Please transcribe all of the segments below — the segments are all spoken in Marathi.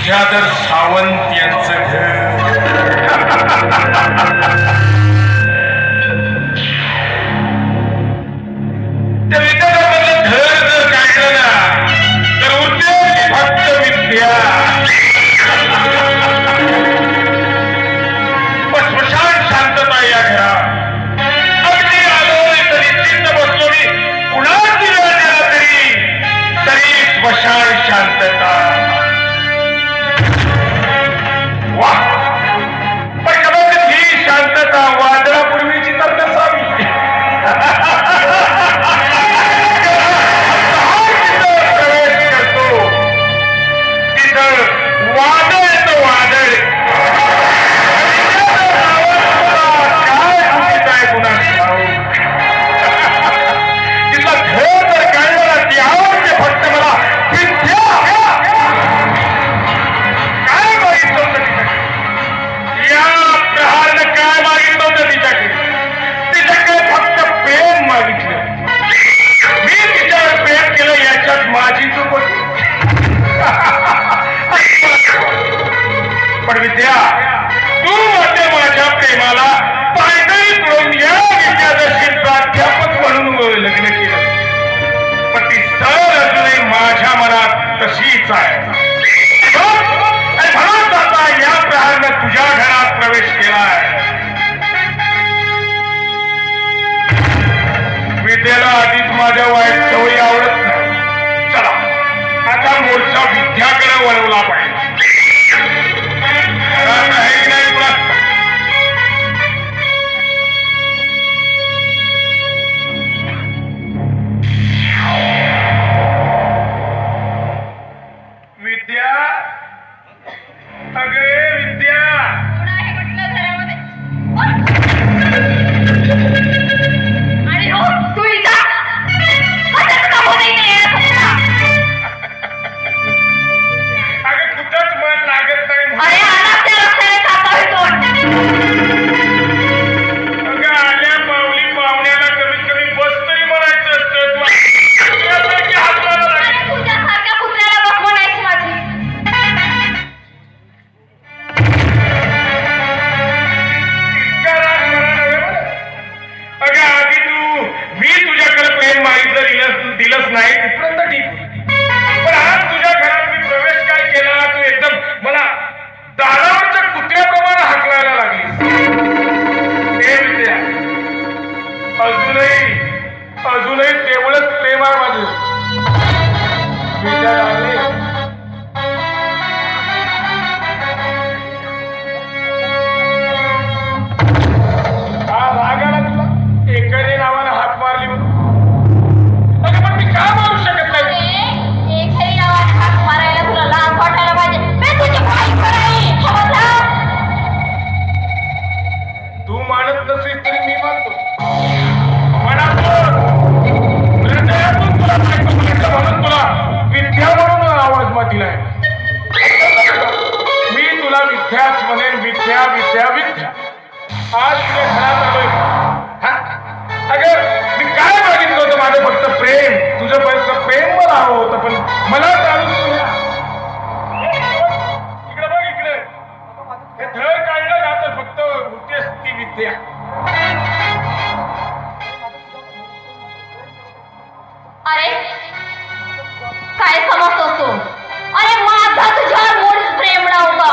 विद्याधर सावंत यांचं घर. त्या विद्याधरांचं घर जर काढलं ना तर उरते फक्त विद्या. स्मशान शांतता या घरात. अगदी आलोय तरी चिंत बसलो मी पुन्हा दिला त्याला तरी स्मशान शांतता. वा पण कदाचित ही शांतता वादळापूर्वीची तर नसावी. प्रवेश करतो तिथं वादळ येतं वादळ. काय गुन्हा तिथला घर जर काढला ती आवडते फक्त मला विद्या. काय मागितलं होतं तिच्याकडे? या प्रहारनं काय मागितलं होतं तिच्याकडे? तिच्याकडे फक्त प्रेम मागितलं. मी तिच्यावर प्रेम केलं याच्यात माझी चूक होती. पण विद्या तू म्हणते माझ्या प्रेमाला पायदळी तुळून या विद्यादर्शी प्राध्यापक म्हणून लग्न केलं. पण ती सर अजूनही माझ्या मनात तशीच आहे. म्हणून आता या प्रहारनं तुझ्या घरात प्रवेश केलाय. विद्याला आधीच माझ्या वाईट सवयी आवडत नाही. चला आता मोर्चा विद्याकडे वळवला पाहिजे. विद्या अगे विद्या आणि हो तू इथं असंच का बोलायचं अगं कुठंच मन लागत नाही. अरे आला त्या रस्त्याने खाता होतो. अगं आल्या पावली पाहुण्याला कमीत कमी बस तरी म्हणायचं असतं. तू यापैकी हात मारायला लागली. तुझ्यासारख्या कुत्र्याला बघ म्हणायची माझी. इतका राग मला नव्हे बरं. अगं आधी मी तुझ्याकडे प्रेम मागितलं दिलंच नाही तिथपर्यंत ठीक होती. पण आज तुझ्या घरात मी प्रवेश काय केला तू एकदम मला दारावरच्या कुत्र्याप्रमाणे हाकलायला लागली. हे विद्या अजूनही तेवढंच प्रेम आहे माझं. विद्या लागले हा राग आला तुला एकाने नावानं हाक मारली म्हणून. अगं पण मी का मारू शकत नाही? एकही नावाने हाक मारायला तुला लाज वाटायला पाहिजे. मी तुझी बायको आहे, समजलं? तू मानत नसेल तरी मी मानतो. मनातून हृदयातून तुला बायको म्हणायचं म्हणून तुला विद्या म्हणून आवाज मातीला आहे. मी तुला विद्याच म्हणेन. विद्या विद्या विद्या. आज तुझ्या घरात आलोय. अगं मी काय मागितलं होतं? माझं फक्त प्रेम. तुझं फक्त प्रेम मला हवं होतं पण मला जाणून इकडे बघ इकडे हे धड काढलं ना तर फक्त होतेच ती विद्या. अरे काय समजतोस तू? अरे माझा तुझ्यावर मुळीच प्रेम नव्हतं.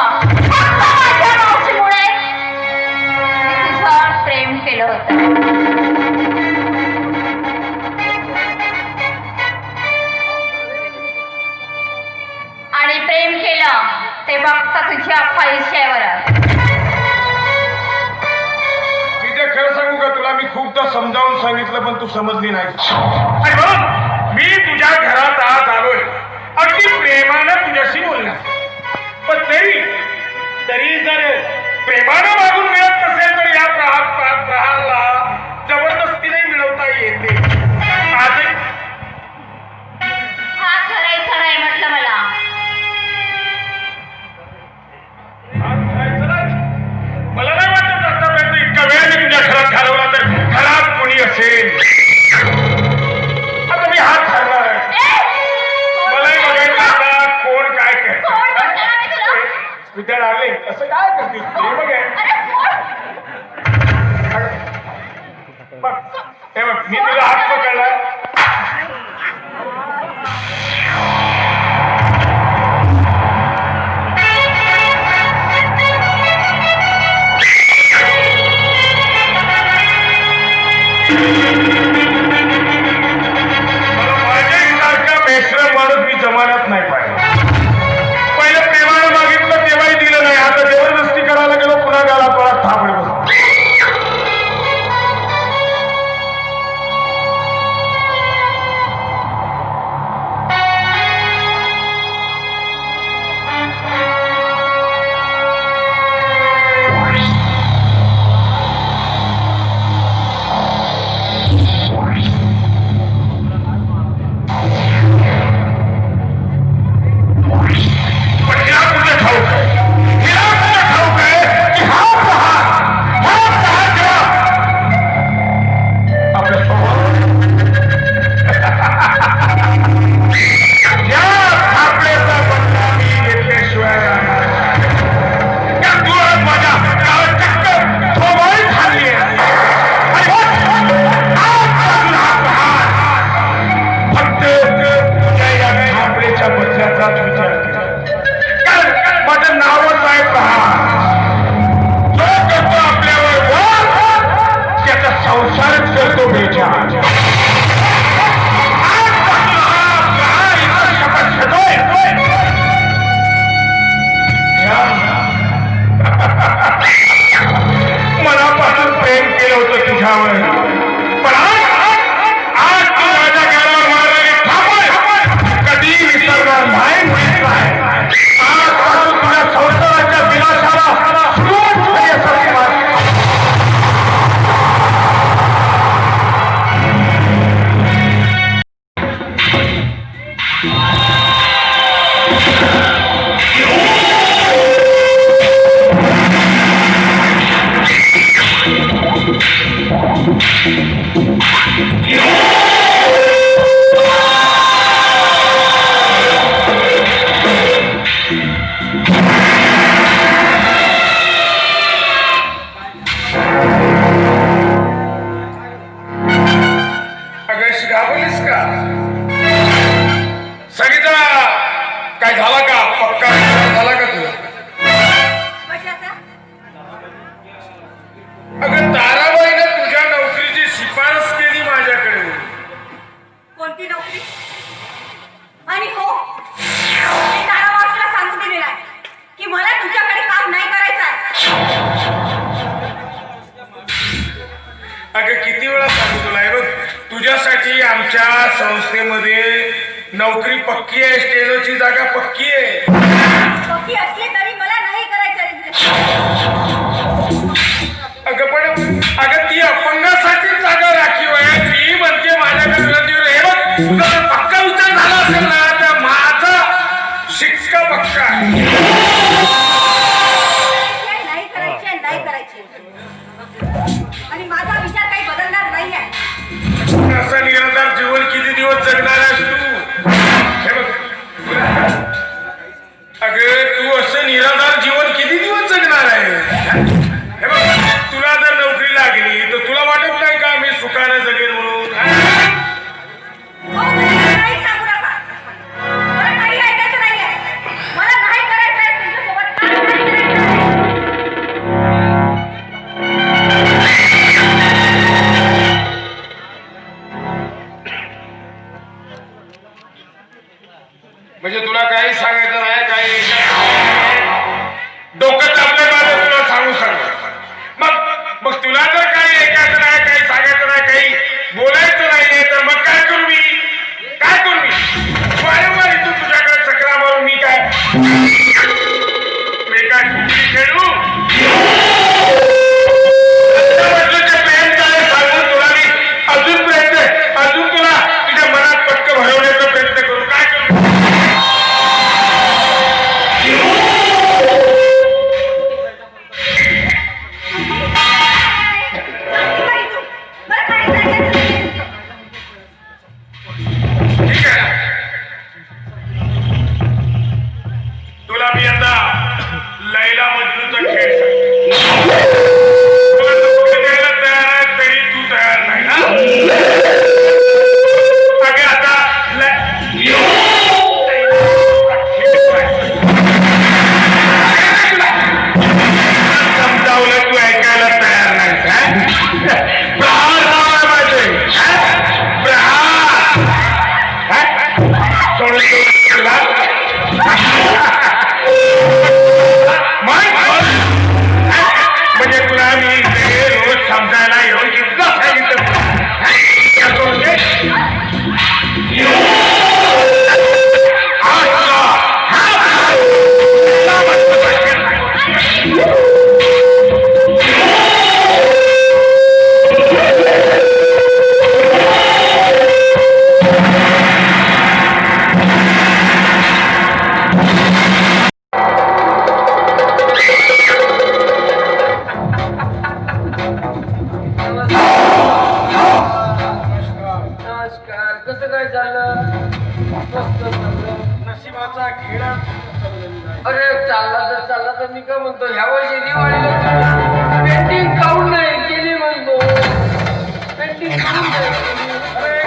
फक्त माझ्या मावशीमुळे मी तुझ्यावर प्रेम केलं होतं. आणि प्रेम केलं ते फक्त तुझ्या पैशावर. तिथे खरं सांगू का तुला मी खूपदा समजावून सांगितलं पण तू समजली नाही. आणि म्हणून मी तुझ्या घरात आज आलोय अगदी प्रेमानं तुझ्याशी बोलण्यास. पण तरी जर प्रेमानं मागून मिळत नसेल तर या प्रहारला जबरदस्तीने मिळवता येते. आजही हा करायचा नाही म्हटलं मला. मला नाही वाटत आतापर्यंत इतका वेळ मी तुझ्या घरात घालवला तर घरात कोणी असेल. आता मी हात धरणार आहे. तुझ्या डार्लिंग असं काय करतेस प्रेम आहे अरे सोड. बघ हे बघ मी तुला हात पकडला माणूस मी जमान्यात नाही पाहिजे पहिलं प्रेमाने मागितलं तेव्हाही दिलं नाही आता जबरदस्ती करायला गेलो पुन्हा गाला परत थांबडे बसतो मनापासून प्रेम केलं होतं तुझ्यावर पण आज तू माझ्या घरावर मारणारी थांबल कधी विसरणार नाही आजपासून तुझ्या संसाराच्या विनाशाला सुरुवात झाली असावी घाबरलीस का सगळीचा काय झाला का पक्का झाला का तुला अगं ताराबाईने तुझ्या नोकरीची शिफारस केली माझ्याकडे कोणती नोकरी आणि हो मी ताराबाईला सांगून दिलेलं आहे की मला तुझ्याकडे काम नाही करायचं आहे अगं किती वेळा सांगू तुला हे बघ तुझ्यासाठी आमच्या संस्थेमध्ये नोकरी पक्की आहे स्टेजची जागा पक्की आहे पक्की असली तरी मला नाही करायचं अगं पण अगं ती अपंगासाठी जागा राखीव आहे ती म्हणते माझ्याकडे हे बघ तुझा जर पक्का विचार झाला असेल ना तर माझा शिक्का पक्का आहे नाही करायचे नाही करायचे आणि माझा विचार काही बदलणार नाही आहे असं निराधार जीवन किती दिवस जगणार आहेस तू हे बघ अगं तू असं निराधार जीवन किती दिवस जगणार आहे हे बघ तुला जर नोकरी लागली तर तुला वाटत नाही का मी सुखाने जगेन म्हणून काही सांगू नका मला काही ऐकायचं नाहीये मला नाही करायचंय तुमच्यासोबत काम नाही करायचंय म्हणजे तुला काही सांगायचं नाही काही डोकं चाललंय माझं तुला सांगू मग तुला जर काही ऐकायचं नाही काही सांगायचं नाही काही बोलायचं नाहीये तर मग काय करू मी वारंवार इथून तुझ्याकडे चक्रा मारून मी काय खेळू सांगून तुला मी अजून तुला तुझ्या मनात पटकन भरवण्याचा प्रयत्न करू काय करू नशिबाचा खेळा अरे चालला तर मी काय म्हणतो ह्या वर्षी दिवाळीला पेंटिंग काढून नाही केली म्हणतो पेंटिंग काढून नाही केली. अरे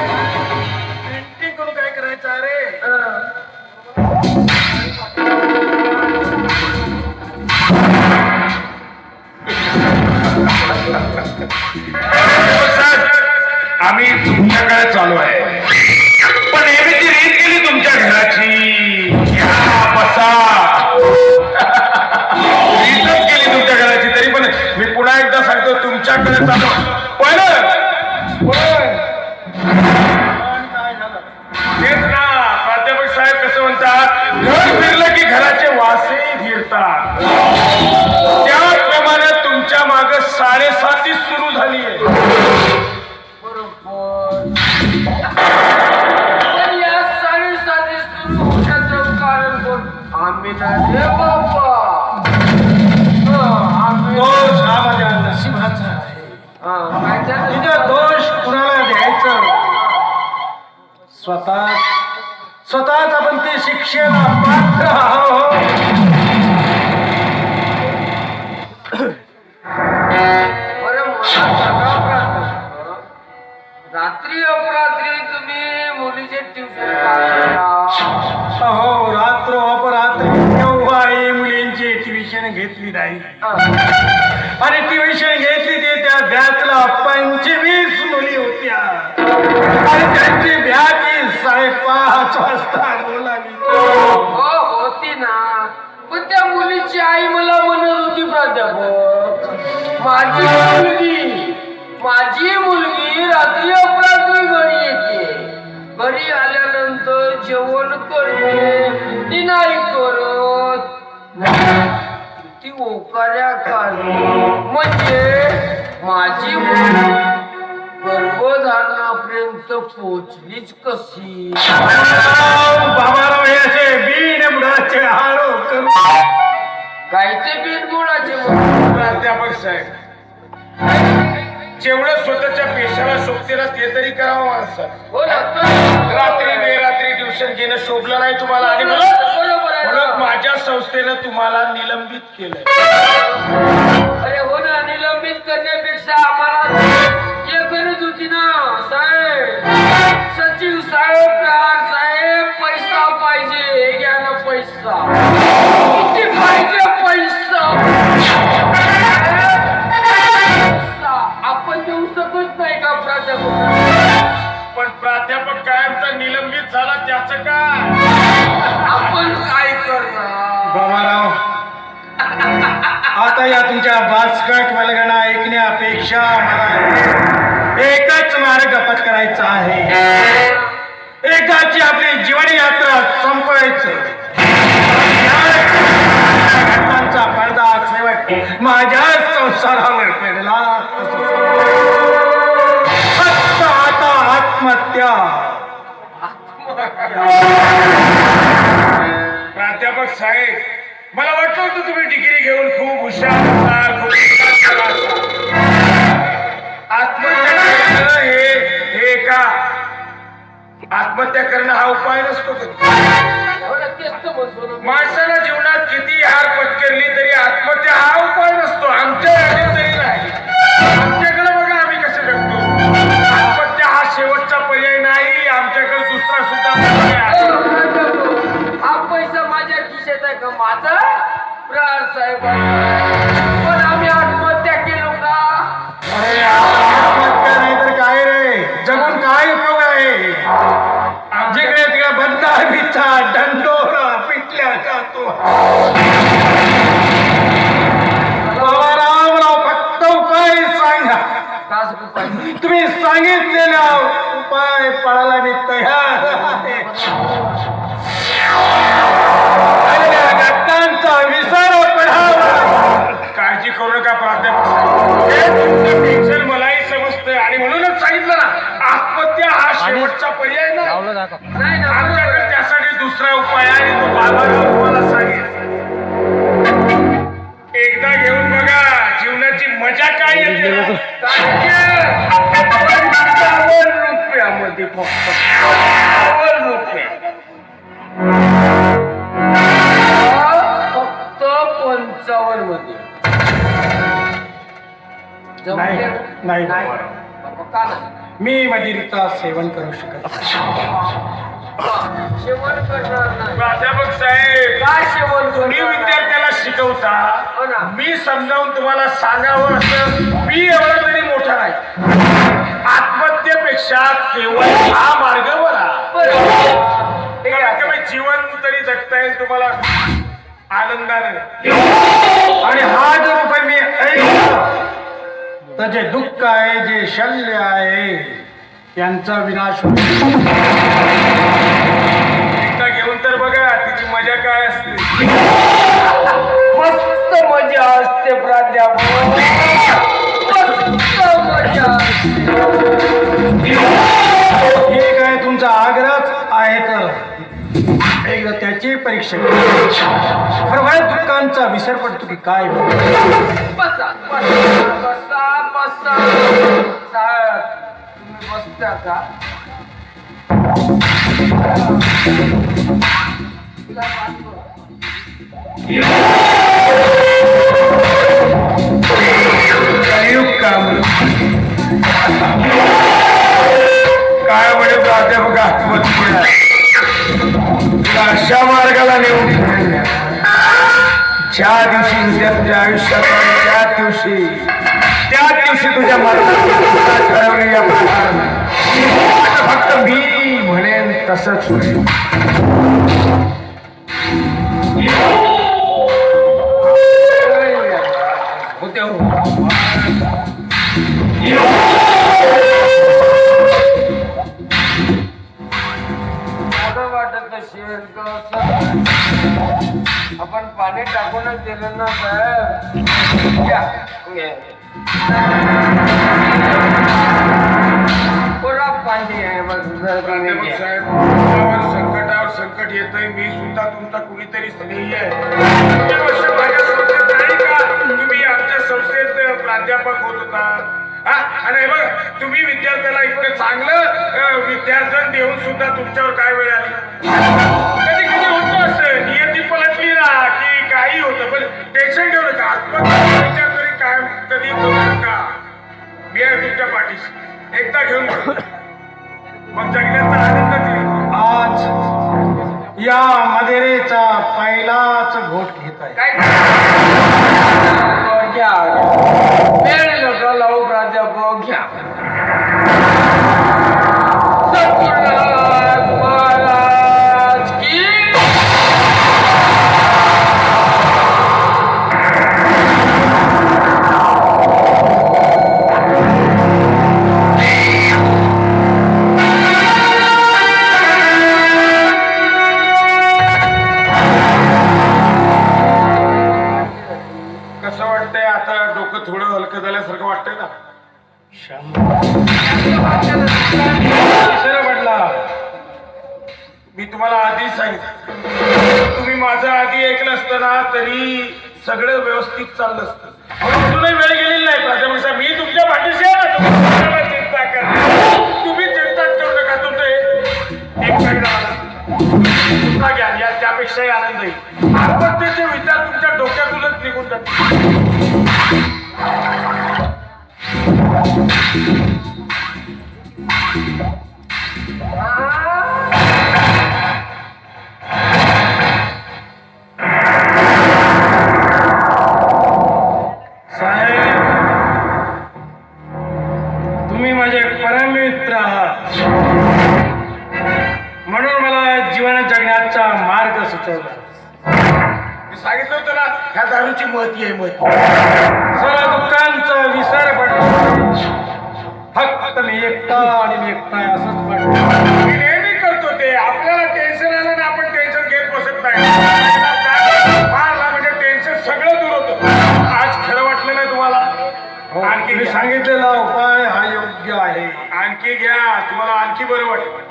पेंटिंग करून काय करायचं अरे आम्ही तुमच्याकडे चालू आहे पण नेहमीची रीत केली तुमच्या घराची या बसा रीतच केली तुमच्या घराची तरी पण मी पुन्हा एकदा सांगतो तुमच्याकडे चालू पण तेच ना प्राध्यापक साहेब कसं म्हणतात घर फिरलं की घराचे वासही फिरतात त्याप्रमाणे तुमच्या माग 7:30 सुरू झाली आहे बरोबर पण या 7:30 सुरू होण्याचं कारण कोण आम्ही नाही रे बाबा आम्ही दोष हा माझ्या नशिबाचा आहे काय झालं? तुझा दोष कुणाला द्यायचं स्वतःच आपण ते शिक्षेला पात्र आहोत बरं मला सांगा प्राध्यापक, रात्री अपरात्री तुम्ही मुलीचे ट्युशन अहो रात्र अपरात्री केव्हाही मुलींची ट्युशन घेतली नाही आणि ट्युशन घेतली ते त्या बॅचला 25 मुली होत्या आणि त्यांची बॅच 5:30 वाजता बोलावी हो होती ना पण त्या मुलीची आई मला म्हणत होती प्राध्यापक माझी मुलगी रात्री अपरात्री घरी येते घरी आल्यानंतर जेवण करते ती नाही करत ती ओकाऱ्या काढली म्हणजे माझी मुलगी गर्भधारणापर्यंत पोहोचलीच कशी बाबाराव हे असे बिनबुडाचे आरोप करू गायचे बिनबुडाचे प्राध्यापक साहेब जेवढं स्वतःच्या पेशाला शोभते ना ते तरी करावं माणसात हो ना रात्री बेरात्री ट्युशन घेणं शोभलं नाही तुम्हाला आणि बरोबर आहे म्हणून ना. माझ्या संस्थेनं तुम्हाला निलंबित केलंय अरे हो ना निलंबित करण्यापेक्षा आम्हाला हे गरज होती ना साहेब सचिव साहेब प्रहार साहेब पैसा पाहिजे हे घ्या ना पैसा किती पाहिजे पैसा आपण देऊ शकत नाही का प्राध्यापक पण प्राध्यापक कायमचा निलंबित झाला त्याचं काय आपण काय करणार बाबाराव आता या तुमच्या बास्कट वल्गणा ऐकण्यापेक्षा मला एकच मार्ग पत्करायचा आहे एकाची आपली जीवन यात्रा संपवायचं घटनांचा पडदा शेवट माझ्या संसारावर पडला फक्त आता आत्महत्या प्राध्यापक साहेब मला वाटलं होतं तुम्ही डिग्री घेऊन खूप हुशार असाल, खूप हुशार असाल. आत्महत्या करणं हे का आत्महत्या करणं हा उपाय नसतो हो ना, तेच तर म्हणतो ना. माणसाला जीवनात किती हार पत्करली तरी आत्महत्या हा उपाय नसतो आमच्या यादीत तरी नाही आमच्याकडे बघा आम्ही कसे जगतो आत्महत्या हा शेवटचा पर्याय नाही आमच्याकडे दुसरा सुद्धा पर्याय आहे हो, प्राध्यापक, हा पैसा माझ्या खिशात आहे का माझा प्रहार साहेब पण आम्ही आत्महत्या केलो का अरे आत्महत्या नाही तर काय रे जगून काय उपयोग आहे जिकडे तिकडे बदनामीचा दंडोरा पिटल्या जातो बाबाराव फक्त उपाय सांगा कास पाहिजे तुम्ही सांगितलेला उपाय पाळायला मी तयार आहे आलेल्या घटनांचा विसर पडावा काळजी करू नका प्राध्यापक साहेब. हे तुमचं टेन्शन मलाही समजतंय आणि म्हणूनच सांगितलं ना आत्महत्या हा शेवटचा पर्याय नाही नाही ना आमच्याकडे त्यासाठी दुसरा उपाय आहे आणि तो बाबाराव तुम्हाला सांगेल एकदा घेऊन बघा जीवनाची मजा काय येते ना. 51 रुपयामध्ये फक्त 51 रुपये जमते? नाही. बाबा, का नाही? मी मदिरीचा सेवन करू शकत नाही. सेवन करणार नाही. प्राध्यापक साहेब, काय सेवन मी करणार नाही? विद्यार्थ्याला शिकवता, हो ना. मी समजावून तुम्हाला सांगावं असं मी एवढा तरी मोठा नाही. आत्महत्येपेक्षा केवळ हा मार्ग बरा. बरं. ठीक कमीत आहे. कमी जीवन तरी जगता येईल तुम्हाला आनंदाने. आणि हा जो रुपये मी ऐकलं तर जे दुःख आहे, जे शल्य आहे, यांचा विनाश होईल. एकदा घेऊन तर बघा तिची मजा काय असते. मस्त मजा असते प्राध्यापक. मस्त मजा असते. ठीक आहे, तुमचा आग्रहच आहे तर एकदा त्याची परीक्षा करू. खरं दुःखांचा विसर पडतो की काय? बसा बसा बसा साहेब, तुम्ही बसता का? कलियुग काम काय म्हणे प्राध्यापक आत्महत्या तुला अशा मार्गाला नेऊन ठेवल्या. ज्या दिवशी विद्यार्थ्या आयुष्यात आली, त्या दिवशी तुझ्या मार्गाला ठरवणे या प्रकारे. आता फक्त मी म्हणेन तसंच होईल. होते हो. मला वाटत असेल का आपण पाणी टाकूनच दिलं ना साहेब. या. पुरा पाणी आहे बस. प्राध्यापक साहेब, तुमच्यावर संकटावर संकट येतंय. मी सुद्धा तुमचा कुणीतरी स्नेही आहे. इतके वर्ष माझ्या संस्थेत नाही का तुम्ही आमच्या संस्थेत प्राध्यापक होत होता? हा? आणि हे बघ, तुम्ही विद्यार्थ्याला इतकं चांगलं विद्यार्थ्यां देऊन सुद्धा तुमच्यावर काय वेळ आली? कधी कधी होतं असं, नियती पलटली ना की काही होतं. पण टेन्शन घेऊ नका. आत्महत्या तरी काय कधी करू नका. मी आहे तुमच्या पाठीशी. एकदा घेऊन जा. मग जगण्याचा आनंदच येईल. आज या मदिरेचा पहिलाच घोट घेत आहे. काय घ्या. वेळ नका लावू प्राध्यापक. घ्या. सद्गुरुनाथ महाराज की. कसं वाटतंय आता? डोकं थोडं हलकं झाल्यासारखं वाटतंय ना? विसर पडला. मी तुम्हाला आधी सांगितलं, तुम्ही माझं आधी ऐकलं असतं ना तरी सगळं व्यवस्थित चाललं असतं. अजूनही वेळ गेलेली नाही प्राध्यापक साहेब. मी तुमच्या पाठीशी आहे ना. तुम्ही कशाला चिंता करा. तुम्ही चिंताच करू नका. तुमचं एक साईड आला दुसरा घ्या. या त्यापेक्षाही आनंद येईल. आत्महत्येचे विचार तुमच्या डोक्यातूनच निघून जातील. साहेब, तुम्ही माझे परममित्र आहात, म्हणून मला जीवन जगण्याचा मार्ग सुचवला. मी सांगितलं होतं ना, ह्या दारूची महती आहे महती. सर्व दुःखांचा विसर पडला. फक्त मी एकटा आणि मी एकटा आहे असंच वाटतं. मी नेहमी करतो ते. आपल्याला टेन्शन आलं ना आपण टेन्शन घेत बसत नाही. मारला म्हणजे टेन्शन सगळं दूर होतं. आज खरं वाटलं नाही तुम्हाला? आणखी मी घ्या. सांगितलेला उपाय हा योग्य आहे. आणखी घ्या. तुम्हाला आणखी बरं वाटेल.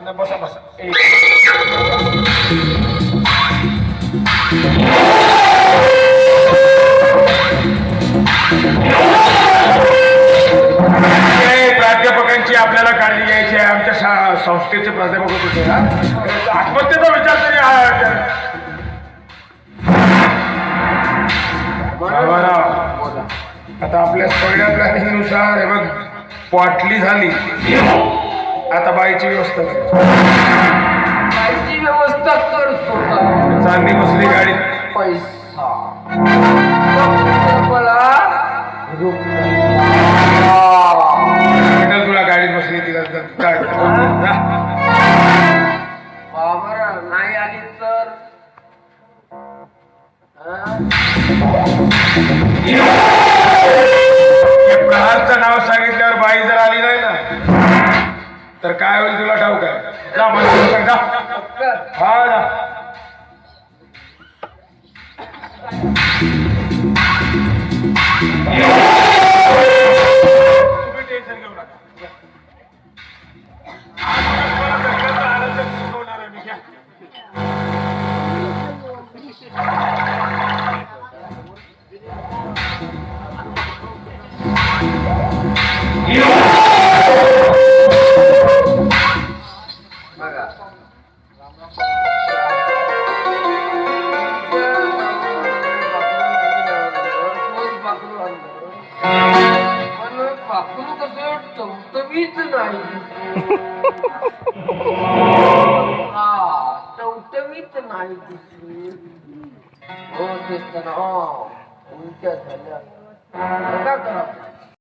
नाही, बसा बसा प्राध्यापकांची आपल्याला काळजी घ्यायची आहे. आमच्या संस्थेचे प्राध्यापक होते ना, आत्महत्येचा विचार तरी आता आपल्या सगळ्या प्लॅनिंगनुसार हे बघ, पॉटली झाली, आता बाईची व्यवस्था करायची. कायची व्यवस्था करतो चांदी बसली गाडीत, पैसा मला भेटेल तुला गाडीत बसली तिला काय बरं नाही आली तर प्रहारचं नाव सांगितल्यावर बाई जर आली नाही ना तर काय होईल तुला ठाऊक आहे. जा म्हणजे जा, हा जा. तुम्ही टेन्शन घेऊ नका. आनंद शिकवणार आहे मी. घ्या. बघा पाखरू कसं टवटवीत नाही. हा टवटवीत नाही दिसली. हो दिसत ना, हो उलट्या झाल्या. काय करावं